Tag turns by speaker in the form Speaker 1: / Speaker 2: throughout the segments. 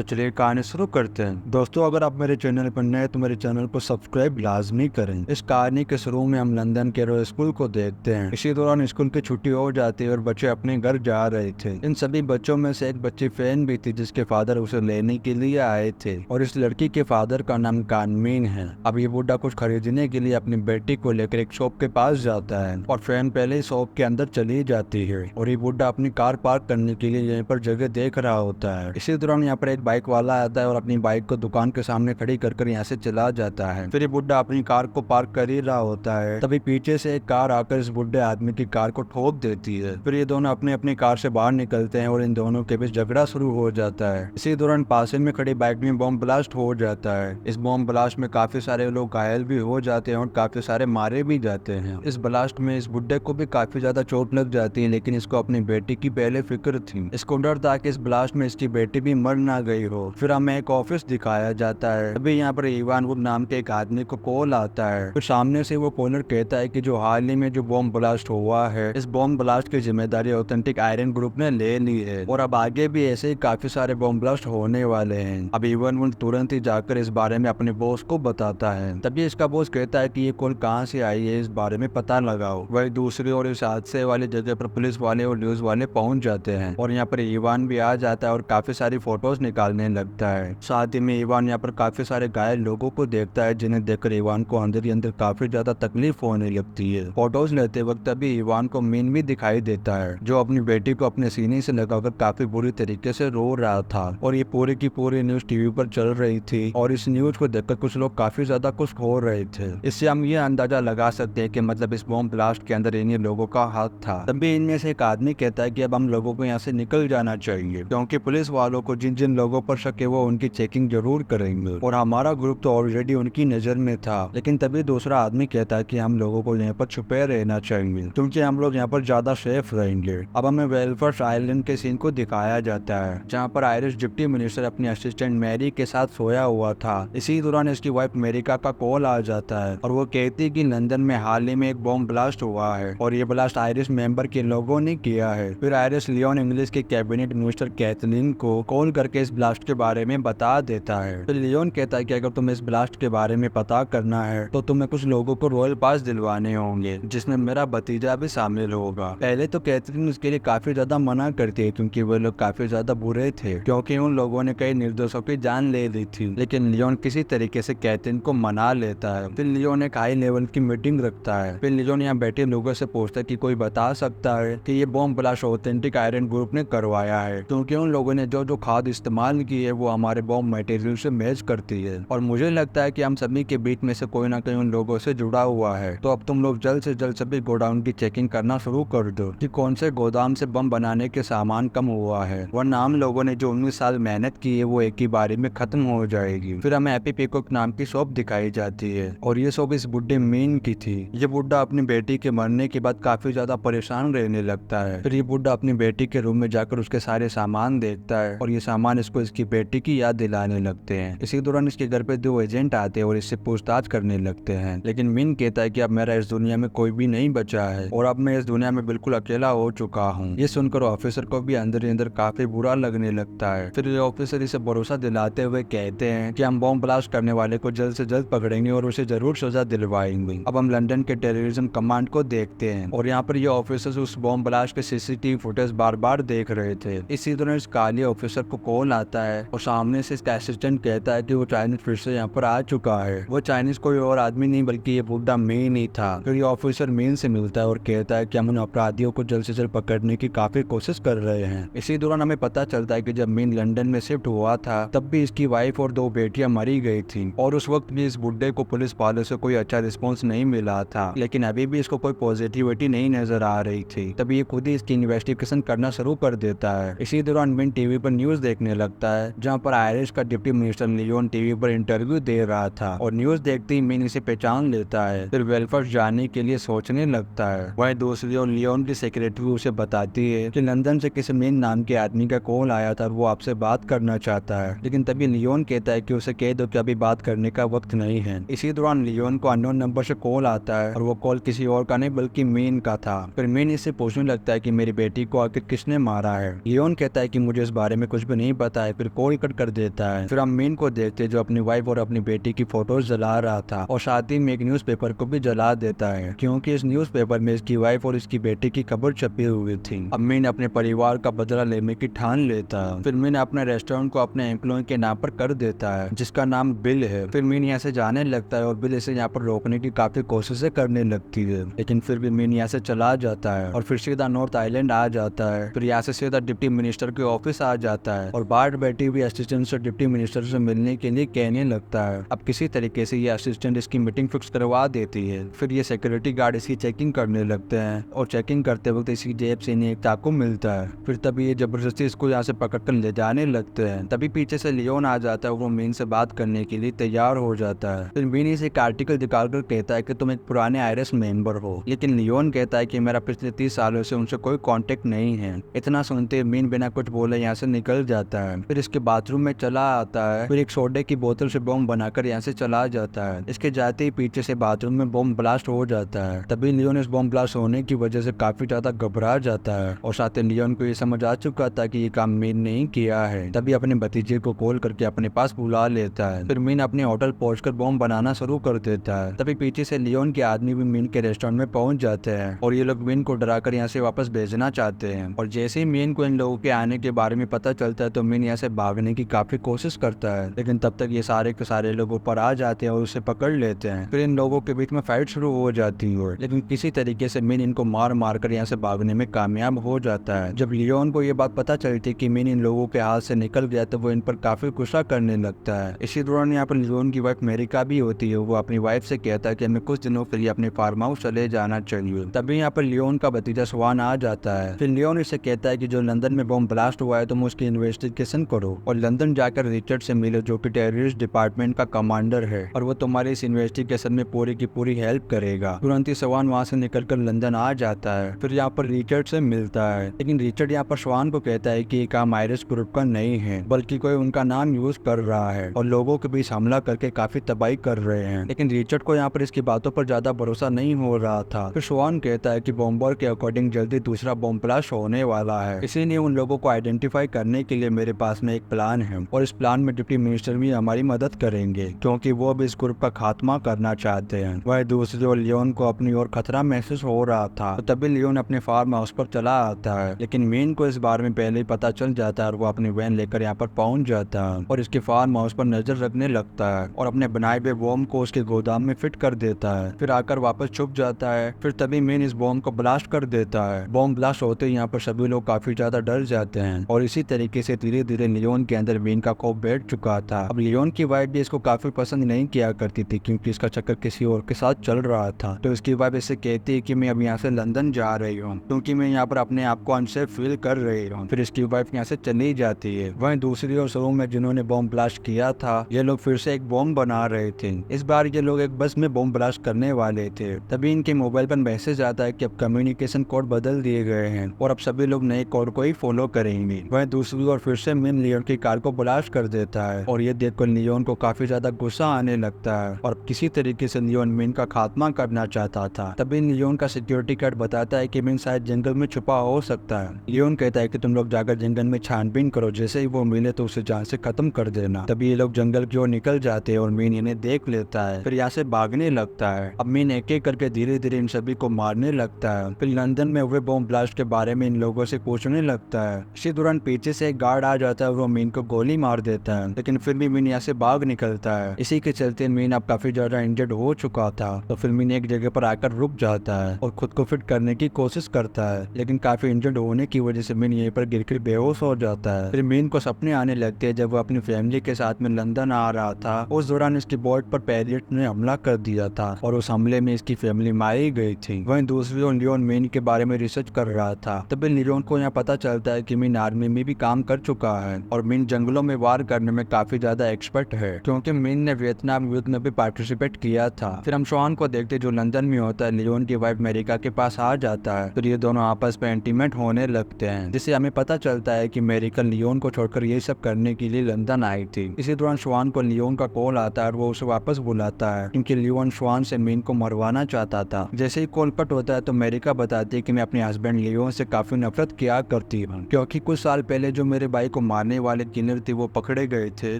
Speaker 1: तो चलिए कहानी शुरू करते हैं। दोस्तों, अगर आप मेरे चैनल पर नए तो मेरे चैनल को सब्सक्राइब लाजमी करें। इस कहानी के शुरू में हम लंदन के रॉयल स्कूल को देखते हैं। इसी दौरान स्कूल की छुट्टी हो जाती है और बच्चे अपने घर जा रहे थे। इन सभी बच्चों में से एक बच्ची फैन भी थी जिसके फादर उसे लेने के लिए आए थे और इस लड़की के फादर का नाम कानमीन है। अब ये बुढ़ा कुछ खरीदने के लिए अपनी बेटी को लेकर एक शॉप के पास जाता है और फैन पहले ही शॉप के अंदर चली जाती है और ये बुढ़ा अपनी कार पार्क करने के लिए यहीं पर जगह देख रहा होता है। इसी दौरान यहाँ पर एक बाइक वाला आता है और अपनी बाइक को दुकान के सामने खड़ी कर यहाँ से चला जाता है। फिर ये बुढ़ा अपनी कार को पार्क कर ही रहा होता है, तभी पीछे से एक कार आकर इस बुढ़े आदमी की कार को ठोक देती है। फिर ये दोनों अपनी अपनी कार से बाहर निकलते हैं और इन दोनों के बीच झगड़ा शुरू हो जाता है। इसी दौरान पास में खड़ी बाइक में बॉम्ब ब्लास्ट हो जाता है। इस बॉम्ब ब्लास्ट में काफी सारे लोग घायल भी हो जाते हैं और काफी सारे मारे भी जाते हैं। इस ब्लास्ट में इस बुढ़े को भी काफी ज्यादा चोट लग जाती है, लेकिन इसको अपनी बेटी की पहले फिक्र थी। इसको डर था कि इस ब्लास्ट में इसकी बेटी भी मर ना गई हो। फिर हमें एक ऑफिस दिखाया जाता है। अभी यहाँ पर इवान वुड नाम के एक आदमी को कॉल आता है। फिर सामने से वो कॉलर कहता है कि जो हाल ही में जो बॉम्ब ब्लास्ट हुआ है, इस बॉम्ब ब्लास्ट की जिम्मेदारी ऑथेंटिक आयरन ग्रुप ने ले ली है और अब आगे भी ऐसे ही काफी सारे बॉम्ब ब्लास्ट होने वाले हैं। अब इवान वुड तुरंत ही जाकर इस बारे में अपने बॉस को बताता है। तभी इसका बॉस कहता है कि ये कॉल कहाँ से आई है, इस बारे में पता लगाओ। वही दूसरी ओर इस हादसे वाली जगह पर पुलिस वाले और न्यूज वाले पहुंच जाते हैं और यहाँ पर इवान भी आ जाता है और काफी सारी फोटोज निकालने लगता है। साथ ही में इवान यहाँ पर काफी सारे घायल लोगों को देखता है, जिन्हें देखकर इवान को अंदर ही अंदर काफी ज्यादा तकलीफ होने लगती है। फोटोज लेते वक्त अभी इवान को मीन भी दिखाई देता है, जो अपनी बेटी को अपने सीने से लगाकर काफी बुरी तरीके से रो रहा था और ये पूरी की पूरी न्यूज टीवी पर चल रही थी और इस न्यूज को देखकर कुछ लोग काफी ज्यादा खुश हो रहे थे। इससे हम ये अंदाजा लगा सकते हैं कि मतलब इस बॉम्ब ब्लास्ट के अंदर इन्हीं लोगों का हाथ था। तभी इनमें से एक आदमी कहता है कि अब हम लोगों को यहाँ से निकल जाना चाहिए, क्योंकि पुलिस वालों को जिन जिन लोगों पर शक है वो उनकी चेकिंग जरूर करेंगे और हमारा ग्रुप तो ऑलरेडी उनकी नजर में था। लेकिन तभी दूसरा आदमी कहता है कि हम लोगों को यहाँ पर छुपे रहना चाहिए, क्योंकि हम लोग यहाँ पर ज्यादा सेफ रहेंगे। अब हमें वेलफेयर आइलैंड के सीन को दिखाया जाता है, जहाँ पर आयरिश डिप्टी मिनिस्टर अपनी असिस्टेंट मैरी के साथ सोया हुआ था। इसी दौरान इसकी वाइफ अमेरिका का कॉल आ जाता है और वो कहती है कि लंदन में हाल ही में एक बॉम्ब ब्लास्ट हुआ है और ये ब्लास्ट आयरिश मेंबर के लोगों ने किया है। फिर आयरिश लियोन इंग्लिश के कैबिनेट मिनिस्टर कैथलीन को कॉल करके इस ब्लास्ट के बारे में बता देता है। तो लियोन कहता है कि अगर तुम्हें इस ब्लास्ट के बारे में पता करना है तो तुम्हें कुछ लोगों को रॉयल पास दिलवाने होंगे, जिसमें मेरा भतीजा भी शामिल होगा। पहले तो कैथरीन उसके लिए काफी ज्यादा मना करती है, क्योंकि वो लोग काफी ज्यादा बुरे थे, क्योंकि उन लोगों ने कई निर्दोषों की जान ले ली थी। लेकिन लियोन किसी तरीके से कैथरीन को मना लेता है। फिर लियोन एक हाई लेवल की मीटिंग रखता है। फिर लियोन यहाँ बैठे लोगों से पूछता है कि कोई बता सकता है कि ये bomb blast authentic iron group ने करवाया है, क्योंकि उन लोगों ने जो जो खाद इस्तेमाल की है वो हमारे बॉम्ब मटेरियल से मैच करती है और मुझे लगता है कि हम सभी के बीच में से कोई ना कोई उन लोगों से जुड़ा हुआ है। तो अब तुम लोग जल्द से जल्द सभी गोडाउन की चेकिंग करना शुरू कर दो कि कौन से गोदाम से बम बनाने के सामान कम हुआ है, वरना हम लोगों ने जो 19 साल मेहनत की है वो एक ही बारी में खत्म हो जाएगी। फिर हमें हैप्पी पीकॉक नाम की शॉप दिखाई जाती है और ये शॉप इस बुढ़े मीन की थी। ये बुढ़ा अपनी बेटी के मरने के बाद काफी ज्यादा परेशान रहने लगता है। फिर ये बुढ़ा अपनी बेटी के रूम में जाकर उसके सारे सामान देखता है और ये सामान इसको इसकी बेटी की याद दिलाने लगते हैं। इसी दौरान इसके घर पे 2 एजेंट आते हैं और इससे पूछताछ करने लगते हैं, लेकिन मिन कहता है कि अब मेरा इस दुनिया में कोई भी नहीं बचा है और अब मैं इस दुनिया में बिल्कुल अकेला हो चुका हूँ। ये सुनकर ऑफिसर को भी अंदर ही अंदर काफी बुरा लगने लगता है। फिर ये ऑफिसर इसे भरोसा दिलाते हुए कहते हैं कि हम बॉम्ब ब्लास्ट करने वाले को जल्द से जल्द पकड़ेंगे और उसे जरूर सजा दिलवाएंगे। अब हम लंदन के टेररिज्म कमांड को देखते हैं और यहाँ पर ये ऑफिसर्स उस बॉम्ब ब्लास्ट के सीसीटीवी फुटेज बार बार देख रहे थे। इसी दौरान इस काली ऑफिसर को कॉल आता है और सामने से इसका असिस्टेंट कहता है कि वो चाइनीज फिर से यहाँ पर आ चुका है। वो चाइनीज कोई और आदमी नहीं बल्कि ये बुढ़ा मीन ही था। फिर ये ऑफिसर मीन से मिलता है और कहता है कि हम उन अपराधियों को जल्द से जल्द पकड़ने की काफी कोशिश कर रहे हैं। इसी दौरान हमें पता चलता है कि जब मीन लंदन में शिफ्ट हुआ था तब भी इसकी वाइफ और 2 बेटियां मरी गई थी और उस वक्त भी इस बुढ़े को पुलिस वालों से कोई अच्छा रिस्पॉन्स नहीं मिला था, लेकिन अभी भी इसको कोई पॉजिटिविटी नहीं नजर आ रही थी। तभी ये खुद ही इसकी इन्वेस्टिगेशन करना शुरू कर देता है। इसी दौरान मीन टीवी पर न्यूज देखने लगता है, जहाँ पर आयरिश का डिप्टी मिनिस्टर लियोन टीवी पर इंटरव्यू दे रहा था और न्यूज देखते ही मीन इसे पहचान लेता है। फिर वेलफेयर जाने के लिए सोचने लगता है। वहीं दूसरी ओर लियोन की सेक्रेटरी उसे बताती है कि लंदन से किसी मीन नाम के आदमी का कॉल आया था और वो आपसे बात करना चाहता है, लेकिन तभी लियोन कहता है कि उसे कह दो कि अभी बात करने का वक्त नहीं है। इसी दौरान लियोन को अननोन नंबर से कॉल आता है और वो कॉल किसी और का नहीं बल्कि मीन का था। फिर मीन इससे पूछने लगता है कि मेरी बेटी को आखिर किसने मारा है। लियोन कहता है कि मुझे इस बारे में कुछ भी नहीं पता है, है, फिर कॉल कट कर देता है। फिर हम मीन को देखते जो अपनी वाइफ और अपनी बेटी की फोटोज जला रहा था और साथ ही में एक न्यूज़पेपर को भी जला देता है, क्योंकि इस न्यूज़पेपर में इसकी वाइफ और इसकी बेटी की खबर छपी हुई थी। अब मीन अपने परिवार का बदला लेने की ठान लेता है। फिर मीन अपने रेस्टोरेंट को अपने एम्प्लॉय के नाम पर कर देता है, जिसका नाम बिल है। फिर मीन यहाँ से जाने लगता है और बिल इसे यहाँ पर रोकने की काफी कोशिशें करने लगती है, लेकिन फिर भी मीन यहाँ से चला जाता है और फिर सीधा नॉर्थ आइलैंड आ जाता है। फिर यहाँ से सीधा डिप्टी मिनिस्टर के ऑफिस आ जाता है और बाहर बैठी हुई असिस्टेंट से डिप्टी मिनिस्टर से मिलने के लिए कहने लगता है। अब किसी तरीके से ये असिस्टेंट इसकी मीटिंग फिक्स करवा देती है। फिर ये सिक्योरिटी गार्ड इसकी चेकिंग करने लगते हैं और चेकिंग करते वक्त इसकी जेब से इन्हें एक चाकू मिलता है। फिर तभी ये जबरदस्ती इसको यहाँ से पकड़कर ले जाने लगते हैं। तभी पीछे से लियोन आ जाता है और वो मीन से बात करने के लिए तैयार हो जाता है। फिर मीन इसे एक आर्टिकल दिखाकर कहता है कि तुम एक पुराने आयरस मेंबर हो, लेकिन लियोन कहता है कि मेरा पिछले 30 सालों से उनसे कोई कांटेक्ट नहीं है। इतना सुनते मीन बिना कुछ बोले यहाँ से निकल जाता है। फिर इसके बाथरूम में चला आता है। फिर एक सोडे की बोतल से बॉम्ब बनाकर यहाँ से चला जाता है। इसके जाते ही पीछे से बाथरूम में बॉम्ब ब्लास्ट हो जाता है। तभी लियोन इस बॉम्ब ब्लास्ट होने की वजह से काफी ज्यादा घबरा जाता है और साथ ही लियोन को ये समझ आ चुका था कि ये काम मीन नहीं किया है। तभी अपने भतीजे को कॉल करके अपने पास बुला लेता है। फिर मीन अपने होटल पहुंचकर बॉम्ब बनाना शुरू कर देता है। तभी पीछे से लियोन के आदमी भी मीन के रेस्टोरेंट में पहुंच जाते हैं और ये लोग मीन को डराकर यहाँ से वापस भेजना चाहते हैं। और जैसे ही मीन को इन लोगों के आने के बारे में पता चलता है तो मीन यहाँ से भागने की काफी कोशिश करता है, लेकिन तब तक ये सारे के सारे लोग ऊपर आ जाते हैं और उसे पकड़ लेते हैं। फिर इन लोगों के बीच में फाइट शुरू हो जाती है, लेकिन किसी तरीके से मीन इनको मार मार कर यहाँ से भागने में कामयाब हो जाता है। जब लियोन को ये बात पता चलती है कि मीन इन लोगों के हाथ से निकल गया तो वो इन पर काफी गुस्सा करने लगता है। इसी दौरान यहाँ पर लियोन की वाइफ मेरिका भी होती है। वो अपनी वाइफ से कहता है कि हमें कुछ दिनों के लिए अपने फार्म हाउस चले जाना चाहिए। तभी यहाँ पर लियोन का भतीजा स्वान आ जाता है। फिर लियोन इसे कहता है कि जो लंदन में बॉम्ब ब्लास्ट हुआ है तुम उसकी इन्वेस्टिगेशन करो और लंदन जाकर रिचर्ड से मिलो, जो कि टेररिस्ट डिपार्टमेंट का कमांडर है, और वो तुम्हारी इस इन्वेस्टिगेशन में पूरी की पूरी हेल्प करेगा। तुरंत ही स्वान वहाँ से निकलकर लंदन आ जाता है। फिर यहाँ पर रिचर्ड से मिलता है, लेकिन रिचर्ड यहाँ पर स्वान को कहता है कि ये काम आयरिश ग्रुप का नहीं है, बल्कि कोई उनका नाम यूज कर रहा है और लोगों के बीच हमला करके काफी तबाही कर रहे हैं। लेकिन रिचर्ड को यहाँ पर इसकी बातों पर ज्यादा भरोसा नहीं हो रहा था। फिर स्वान कहता है कि बॉम्बर के अकॉर्डिंग जल्दी दूसरा बॉम्ब ब्लास्ट होने वाला है, इसीलिए उन लोगों को आइडेंटिफाई करने के लिए मेरे पास में एक प्लान है और इस प्लान में डिप्टी मिनिस्टर भी हमारी मदद करेंगे, क्योंकि वो भी इस ग्रुप का खात्मा करना चाहते हैं। वह दूसरी ओर लियोन को अपनी ओर खतरा महसूस हो रहा था, तो तभी लियोन अपने फार्म हाउस पर चला आता है, लेकिन मीन को इस बारे में पहले ही पता चल जाता है और वो अपनी वैन लेकर यहाँ पर पहुंच जाता है और इसके फार्म हाउस पर नजर रखने लगता है और अपने बनाए हुए बॉम्ब को उसके गोदाम में फिट कर देता है। फिर आकर वापस छुप जाता है। फिर तभी मीन इस बॉम्ब को ब्लास्ट कर देता है। बॉम्ब ब्लास्ट होते ही यहाँ पर सभी लोग काफी ज्यादा डर जाते हैं और इसी तरीके से धीरे धीरे लियोन के अंदर मीन का खौफ बैठ चुका था। अब लियोन की वाइफ भी इसको काफी पसंद नहीं किया करती थी, क्योंकि इसका चक्कर किसी और के साथ चल रहा था। तो इसकी वाइफ इससे कहती है कि मैं अब यहाँ से लंदन जा रही हूँ, क्योंकि मैं यहाँ पर अपने आप को अनसेफ फील कर रही हूँ। फिर इसकी वाइफ यहाँ से चली जाती है। वहीं दूसरी ओर शोरूम में जिन्होंने बॉम्ब ब्लास्ट किया था, ये लोग फिर से एक बॉम्ब बना रहे थे। इस बार ये लोग एक बस में बॉम्ब ब्लास्ट करने वाले थे। तभी इनके मोबाइल पर मैसेज आता है कि अब कम्युनिकेशन कोड बदल दिए गए हैं और अब सभी लोग नए कोड को ही फॉलो करेंगे। वहीं दूसरी ओर फिर से मीन लियोन की कार को ब्लास्ट कर देता है और ये देखकर लियोन को काफी ज्यादा गुस्सा आने लगता है और किसी तरीके से लियोन मीन का खात्मा करना चाहता था। तभी लियोन का सिक्योरिटी गार्ड बताता है कि मीन शायद जंगल में छुपा हो सकता है। लियोन कहता है कि तुम लोग जाकर जंगल में छानबीन करो, जैसे ही वो मिले तो उसे जान से खत्म कर देना। तभी ये लोग जंगल की ओर निकल जाते हैं और मीन इन्हें देख लेता है। फिर यहाँ से भागने लगता है। अब मीन एक एक करके धीरे धीरे इन सभी को मारने लगता है। फिर लंदन में हुए बॉम्ब ब्लास्ट के बारे में इन लोगों से पूछने लगता है। इसी दौरान पीछे से एक गार्ड आ जाता है और वो मीन को गोली मार देता है, लेकिन फिर भी मीन यहाँ से भाग निकलता है। इसी के चलते मीन अब काफी ज्यादा इंजर्ड हो चुका था, तो फिर मीन एक जगह पर आकर रुक जाता है और खुद को फिट करने की कोशिश करता है, लेकिन काफी इंजर्ड होने की वजह से मीन यहीं पर गिरकर बेहोश हो जाता है। फिर मीन को सपने आने लगते हैं जब वो अपनी फैमिली के साथ में लंदन आ रहा था। उस दौरान इसकी बोट पर पैरियट ने हमला कर दिया था और उस हमले में इसकी फैमिली मारी गई थी। वहीं दूसरी ओर लियोन मीन के बारे में रिसर्च कर रहा था। तभी लियोन को यहाँ पता चलता है कि मीन आर्मी में भी काम कर चुका है और मीन जंगलों में वार करने में काफी ज्यादा एक्सपर्ट है, क्योंकि मीन ने वियतनाम युद्ध में भी पार्टिसिपेट किया था। फिर हम स्वान को देखते जो लंदन में होता है। लियोन की वाइफ मेरिका के पास आ जाता है। फिर ये दोनों आपस में इंटीमेट होने लगते हैं, जिससे हमें पता चलता है कि मेरिका लियोन को छोड़कर ये सब करने के लिए लंदन आई थी। इसी दौरान स्वान को लियोन का कॉल आता है और वो उसे वापस बुलाता है, क्योंकि लियोन स्वान से मीन को मरवाना चाहता था। जैसे ही कॉल कट होता है तो मेरिका बताती है कि मैं अपने हस्बैंड लियोन से काफी नफरत किया करती हूँ, क्योंकि कुछ साल पहले जो मेरे भाई को मारने वाले किलर थे वो पकड़े गए थे,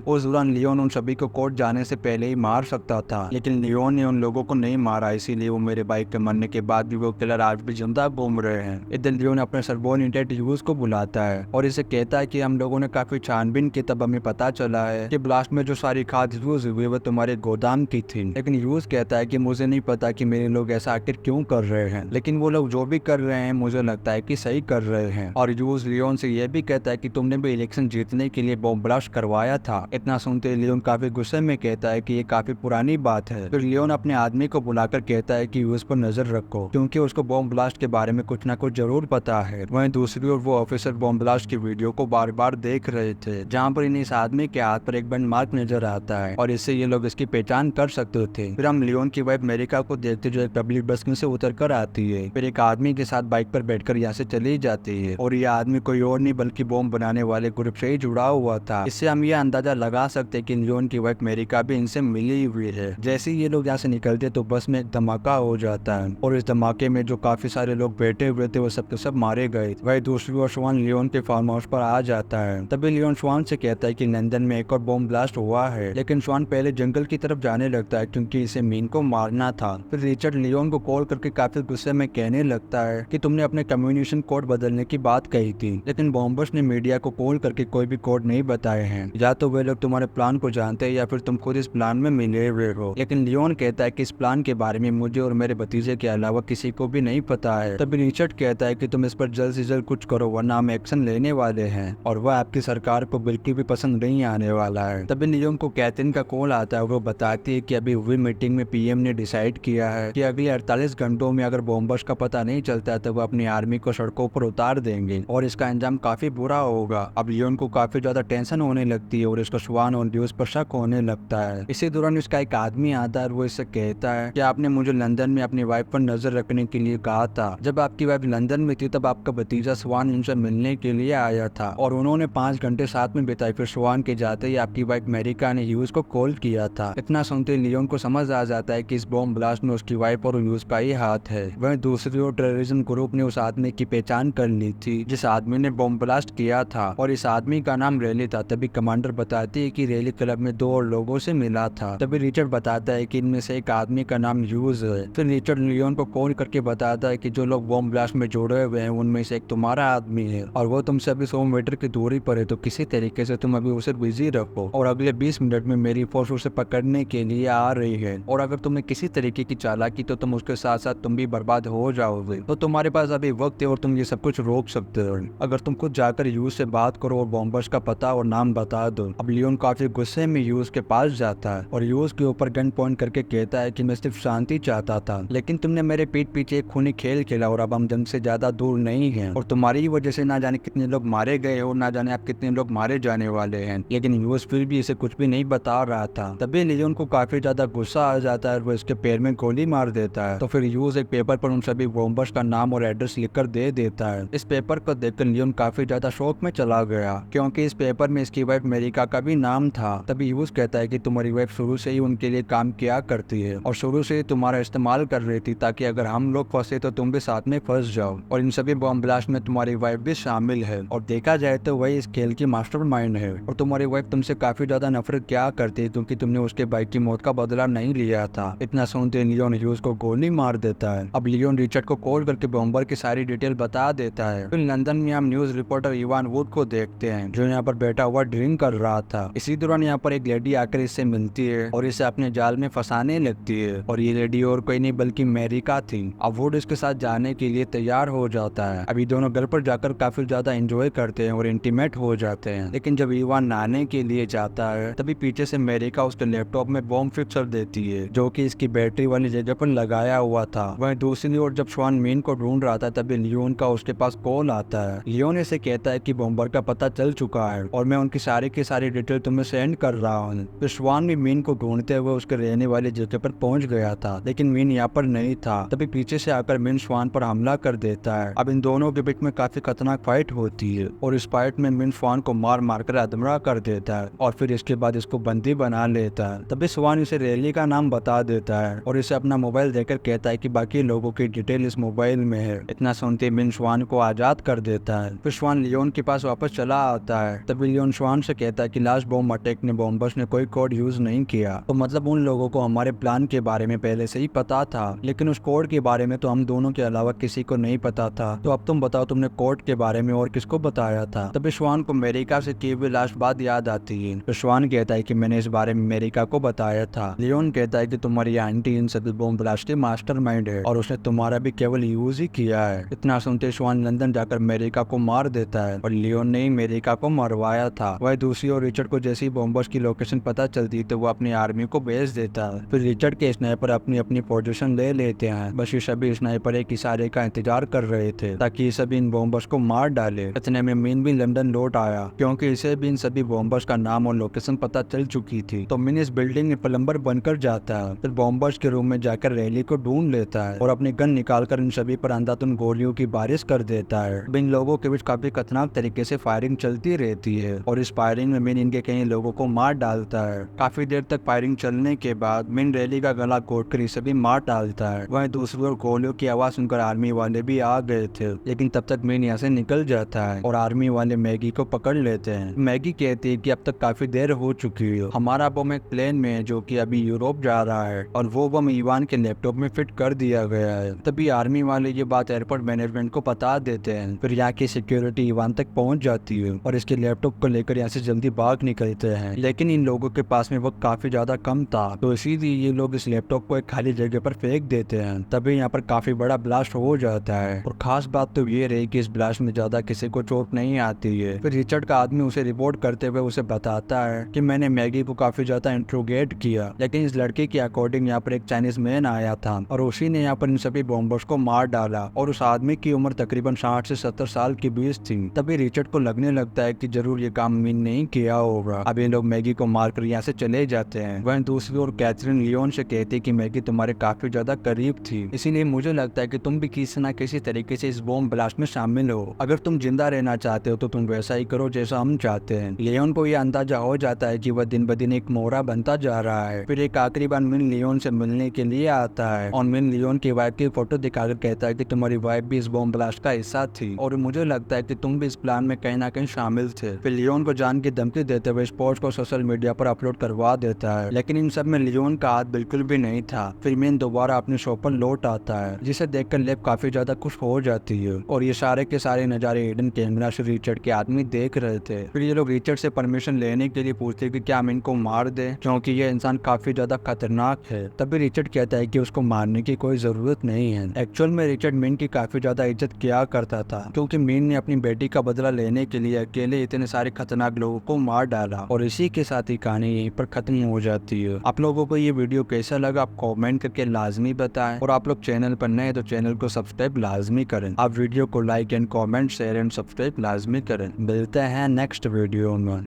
Speaker 1: उस दौरान लियोन उन सभी को कोर्ट जाने से पहले ही मार सकता था, लेकिन लियोन ने उन लोगों को नहीं मारा, इसीलिए वो मेरे बाइक के मरने के बाद भी वो किलर आज भी जिंदा घूम रहे हैं। इधर लियोन अपने सबॉर्डिनेट यूज को बुलाता है और इसे कहता है कि हम लोगों ने काफी छानबीन की, तब हमें पता चला है कि ब्लास्ट में जो सारी खाद यूज हुई वो तुम्हारे गोदाम की थी। लेकिन यूज कहता है कि मुझे नहीं पता कि मेरे लोग ऐसा आखिर क्यों कर रहे हैं, लेकिन वो लोग जो भी कर रहे हैं मुझे लगता है कि सही कर रहे हैं। और यूज लियोन से यह भी कहता है कि तुमने भी इलेक्शन जीतने के लिए बॉम्ब ब्लास्ट करवाया था। इतना सुनते लियोन काफी गुस्से में कहता है कि ये काफी पुरानी बात है। फिर लियोन अपने आदमी को बुलाकर कहता है कि यूज पर नजर रखो, क्योंकि उसको बॉम्ब ब्लास्ट के बारे में कुछ न कुछ जरूर पता है। वहीं दूसरी ओर वो ऑफिसर बॉम्ब ब्लास्ट की वीडियो को बार बार देख रहे थे, जहाँ पर इन्हें इस आदमी के हाथ पर एक बंद मार्क नजर आता है और इससे ये लोग इसकी पहचान कर सकते थे। फिर हम लियोन की वाइफ मेरिका को देखते जो एक पब्लिक बस में से उतर कर आती है, फिर एक आदमी के साथ बाइक पर बैठकर यहाँ से चली जाती है और ये आदमी कोई और नहीं बल्कि बॉम्ब बनाने वाले ग्रुप से ही जुड़ा हुआ था। इससे हम ये अंदाजा लगा सकते हैं कि लियोन की वाइफ मेरिका भी इनसे मिली हुई है। जैसे ही ये लोग यहाँ से निकलते तो बस में एक धमाका हो जाता है और इस धमाके में जो काफी सारे लोग बैठे हुए थे वो सब के सब मारे गए। वही दूसरी ओर स्वान लियोन के फार्म हाउस पर आ जाता है। तभी लियोन स्वान से कहता है कि लंदन में एक और बॉम्ब ब्लास्ट हुआ है, लेकिन स्वान पहले जंगल की तरफ जाने लगता है क्योंकि इसे मीन को मारना था। फिर रिचर्ड लियोन को कॉल करके काफी गुस्से में कहने लगता है कि तुमने अपने कम्युनिकेशन कोड बदलने की बात कही थी, लेकिन बॉम्बर्स ने मीडिया को कॉल करके कोई भी कोड नहीं बताए हैं। या तो वे लोग तुम्हारे प्लान को जानते हैं या फिर तुम खुद इस प्लान में मिले हुए हो। लेकिन लियोन कहता है कि इस प्लान के बारे में मुझे और मेरे भतीजे के अलावा किसी को भी नहीं पता है। तभी रिचर्ड कहता है कि तुम इस पर जल्द से जल्द कुछ करो वरना हम एक्शन लेने वाले हैं और वह आपकी सरकार को बिल्कुल भी पसंद नहीं आने वाला है। तभी लियोन को कैथरीन का कॉल आता है और वो बताती है कि अभी हुई मीटिंग में पीएम ने डिसाइड किया है कि अगले 48 घंटों में अगर बॉम्बर्स का पता नहीं चलता तो वो अपनी आर्मी को सड़कों पर उतार देंगे और इसका अंजाम काफी बुरा होगा। अब लियोन को काफी ज्यादा टेंशन होने लगती है और इसको स्वान और ड्यूस पर शक होने लगता है। इसी दौरान इसका एक आदमी आता है और वो इससे कहता है कि आपने मुझे लंदन में अपनी वाइफ पर नजर रखने के लिए कहा था। जब आपकी वाइफ लंदन में थी तब आपका भतीजा स्वान इनसे मिलने के लिए आया था और उन्होंने 5 घंटे साथ में बिताए। फिर स्वान के जाते ही आपकी वाइफ मेरिका ने ह्यूज को कॉल किया था। इतना सुनते लियोन को समझ आ जाता है कि इस बॉम्ब ब्लास्ट में उसकी वाइफ और ह्यूज का ही हाथ है। वहीं दूसरी ओर टेररिज्म ग्रुप ने उस आदमी की पहचान कर ली थी जिस आदमी ने बॉम्ब ब्लास्ट किया था और इस आदमी का नाम रैली था। तभी कमांडर बताती है कि रैली क्लब में 2 और लोगों से मिला था। तभी रिचर्ड बताता है कि इनमें से एक आदमी का नाम ह्यूज है। फिर रिचर्ड लियोन को कॉल करके बताता है कि जो लोग बॉम्ब ब्लास्ट में जुड़े हुए हैं उनमें से एक तुम्हारा आदमी है और वो तुमसे अभी 100 मीटर की दूरी पर है, तो किसी तरीके से तुम अभी उसे बिजी रखो और अगले 20 मिनट में मेरी फोर्स उसे पकड़ने के लिए आ रही है और अगर तुम्हें किसी तरीके की चालाकी तो तुम उसके साथ साथ तुम भी बर्बाद हो जाओगे। तो तुम्हारे पास अभी वक्त है और तुम ये सब कुछ रोक सकते हो अगर तुम खुद जाकर ह्यूज से बात करो और बॉम्बर्स का पता और नाम बता दो। अब लियोन काफी गुस्से में ह्यूज के पास जाता है और ह्यूज के ऊपर गन पॉइंट करके कहता है कि मैं सिर्फ शांति चाहता था, लेकिन तुमने मेरे पीठ पीछे एक खूनी खेल खेला और अब हम जंग से ज्यादा दूर नहीं हैं और तुम्हारी वजह से ना जाने कितने लोग मारे गए और ना जाने आप कितने लोग मारे जाने वाले हैं। लेकिन ह्यूज फिर भी इसे कुछ भी नहीं बता रहा था। तभी लियोन को काफी ज्यादा गुस्सा आ जाता है और वो इसके पैर में गोली मार देता है। तो फिर ह्यूज एक पेपर पर उन सभी बॉम्बर्स का नाम और एड्रेस लिखकर दे देता है। इस पेपर को देखकर लियोन काफी ज्यादा शौक में चला गया क्योंकि इस पेपर में इसकी वाइफ मेरिका का भी नाम था। तभी ह्यूज कहता है कि तुम्हारी वाइफ शुरू से ही उनके लिए काम किया करती है और शुरू से ही तुम्हारा इस्तेमाल कर रही थी ताकि अगर हम लोग फंसे तो तुम भी साथ में फंस जाओ और इन सभी बॉम्ब ब्लास्ट में तुम्हारी वाइफ भी शामिल है और देखा जाए तो वही इस खेल की मास्टरमाइंड है और तुम्हारी वाइफ तुमसे काफी ज्यादा नफरत क्या करती है क्योंकि तुमने उसके भाई की मौत का बदला नहीं लिया था। इतना सुनते लियोन ह्यूज को गोली मार देता है। अब लियोन रिचर्ड को कॉल करके बॉम्बर की सारी डिटेल बता देता है। फिर लंदन में हम न्यूज रिपोर्टर इवान वुड को देखते हैं जो यहाँ पर बैठा हुआ ड्रिंक कर रहा था। इसी दौरान यहाँ पर एक लेडी आकर इससे मिलती है और इसे अपने जाल में फंसाने लगती है और ये लेडी और कोई नहीं बल्कि मेरिका थी। अब वुड इसके साथ जाने के लिए तैयार हो जाता है। अभी दोनों घर पर जाकर काफी ज्यादा एंजॉय करते हैं और इंटीमेट हो जाते हैं। लेकिन जब इवान नहाने के लिए जाता है तभी पीछे से मेरिका उसके लैपटॉप में बॉम्ब फिक्स कर देती है जो कि इसकी बैटरी वाली जगह पर लगाया हुआ था। वहीं दूसरी ओर जब स्वान मीन को ढूंढ रहा था तभी लियोन का उसके पास कॉल आता है। लियोन इसे कहता है कि बॉम्बर का पता चल चुका है और मैं उनकी सारी की सारी डिटेल तुम्हें सेंड कर रहा हूँ। फिर स्वान भी मीन को ढूंढते हुए उसके रहने वाली जगह पर पहुंच गया था, लेकिन मीन यहाँ पर नहीं था। तभी पीछे से आकर मीन स्वान पर हमला कर देता है। अब इन दोनों के बीच में काफी खतरनाक फाइट होती है और इस फाइट में मीन स्वान को मार मार कर अधमरा कर देता है और फिर इसके बाद इसको बंदी बना लेता है। तभी स्वान इसे रैली का नाम बता देता है और इसे अपना मोबाइल देकर कहता है कि बाकी लोगों की डिटेल इस मोबाइल में है। इतना सुनते मीन स्वान को आजाद कर देता है। फिर स्वान लियोन के पास वापस चला आता है। तभी लियोन स्वान से कहता है कि लास्ट बॉम्ब अटैक में बॉम्बर्स ने कोई कोड यूज नहीं किया, तो मतलब उन लोगों को हमारे प्लान के बारे में पहले से ही पता था, लेकिन उस कोड के बारे में तो हम दोनों के अलावा किसी को नहीं पता था। तो अब तुम बताओ तुमने कोड के बारे में और किसको बताया था। तभी स्वान को अमेरिका से की हुई लास्ट बात याद आती है। तो स्वान कहता है कि मैंने इस बारे में अमेरिका को बताया था। लियोन कहता है कि तुम्हारी आंटी इन सभी बॉम्ब ब्लास्ट की मास्टरमाइंड है और उसने तुम्हारा भी केवल यूज ही किया है। इतना सुनते स्वान लंदन जाकर अमेरिका को मार देता है और लियोन ने ही अमेरिका को मरवाया था। वह दूसरी ओर रिचर्ड को जैसे ही बॉम्बर्स की लोकेशन पता चलती तो वो अपनी आर्मी को भेज देता है। फिर रिचर्ड के स्नाइपर अपनी अपनी पोजीशन ले लेते हैं। बस ये सभी स्नाइपर एक इशारे का इंतजार कर रहे थे ताकि ये सभी इन बॉम्बर्स को मार डाले। इतने में मिन भी लंदन लौट आया क्योंकि इसे भी इन सभी बॉम्बर्स का नाम और लोकेशन पता चल चुकी थी। तो मिन इस बिल्डिंग में प्लम्बर बनकर जाता है। फिर बॉम्बर्स के रूम में जाकर रैली को ढूंढ लेता है और अपनी गन निकालकर इन सभी पर अंधाधुंध गोलियों की बारिश कर देता है। इन लोगों के बीच काफी खतरनाक तरीके से फायरिंग चलती रहती है और इस फायरिंग में मिन इनके कई लोगों को मार डालता है। काफी देर तक फायरिंग चलने के बाद मिन रैली का गला घोटकर इसे भी मार डालता है। वहीं दूसरी ओर गोलियों की आवाज सुनकर आर्मी वाले भी आ गए थे, लेकिन तब तक मिन यहाँ से निकल जाता है और आर्मी वाले मैगी को पकड़ लेते हैं। मैगी कहती है कि अब तक काफी देर हो चुकी है, हमारा बम एक प्लेन में है जो कि अभी यूरोप जा रहा है और वो बम इवान के लैपटॉप में फिट कर दिया गया है। तभी आर्मी वाले ये बात एयरपोर्ट मैनेजमेंट को बता देते हैं। फिर यहाँ की सिक्योरिटी इवान तक पहुंच जाती है और इसके लैपटॉप को लेकर यहाँ से जल्दी भाग निकलते हैं, लेकिन इन लोगों के पास में वक्त काफी ज्यादा कम था, तो इसीलिए ये लोग इस लैपटॉप को एक खाली जगह पर फेंक देते हैं। तभी यहाँ पर काफी बड़ा ब्लास्ट हो जाता है और खास बात तो ये रही कि इस ब्लास्ट में ज्यादा किसी को चोट नहीं आती है। फिर रिचर्ड का आदमी उसे रिपोर्ट करते हुए उसे बताता है कि मैंने मैगी को काफी ज्यादा इंट्रोगेट किया, लेकिन इस लड़के के अकॉर्डिंग यहाँ पर एक चाइनीज मैन आया था और उसी ने यहाँ पर इन सभी बॉम्बर्स को मार डाला और उस आदमी की उम्र तकरीबन 60 से 70 साल के बीच थी। तभी रिचर्ड को लगने लगता है कि जरूर ये काम मिन नहीं किया होगा। अब ये लोग मैगी को मारकर यहाँ से चले जाते हैं। वहीं दूसरी ओर कैथरीन लियोन से कहती है कि मैगी तुम्हारे काफी ज्यादा करीब थी, इसीलिए मुझे लगता है कि तुम भी किसी न किसी तरीके से इस बॉम्ब ब्लास्ट में शामिल हो। अगर तुम जिंदा रहना चाहते हो तो तुम वैसा ही करो जैसा हम चाहते हैं। लियोन को यह अंदाजा हो जाता है कि वह दिन ब दिन एक मोहरा बनता जा रहा है। फिर एक आखिरी बार मिन लियोन से मिलने के लिए आता है और मिन लियोन की वाइफ की फोटो दिखाकर कहता है कि तुम्हारी वाइफ भी इस बॉम्ब ब्लास्ट का हिस्सा थी और मुझे लगता है कि तुम भी इस प्लान में कहीं ना कहीं शामिल थे। फिर लियोन को जान की धमकी देते हुए इस पोस्ट को सोशल मीडिया पर अपलोड करवा देता है, लेकिन इन सब में लियोन का हाथ बिल्कुल भी नहीं था। फिर मिन दोबारा अपने शो पर लौट आता है, जिसे देखकर लेब काफी ज्यादा खुश हो जाती है और ये सारे के सारे नजारे हिडन कैमरा से रिचर्ड के आदमी देख रहे थे। फिर ये लोग रिचर्ड से परमिशन लेने के लिए पूछते कि क्या हम इनको मार दे, क्योंकि ये इंसान काफी ज्यादा खतरनाक है। तभी रिचर्ड कहता है कि उसको मारने की कोई जरूरत नहीं है। एक्चुअल में रिचर्ड मिन की काफी ज्यादा इज्जत किया करता था, क्योंकि मिन ने अपनी बेटी का बदला लेने के लिए अकेले इतने सारे खतरनाक लोगों को मार डाला और इसी के साथ ही कहानी यहीं पर खत्म हो जाती है। आप लोगों को ये वीडियो कैसा लगा आप कमेंट करके लाजमी बताएं और आप लोग चैनल पर नए तो चैनल को सब्सक्राइब लाजमी करें। आप वीडियो को like and comment share and subscribe लाजमी करें। मिलते हैं नेक्स्ट वीडियो में।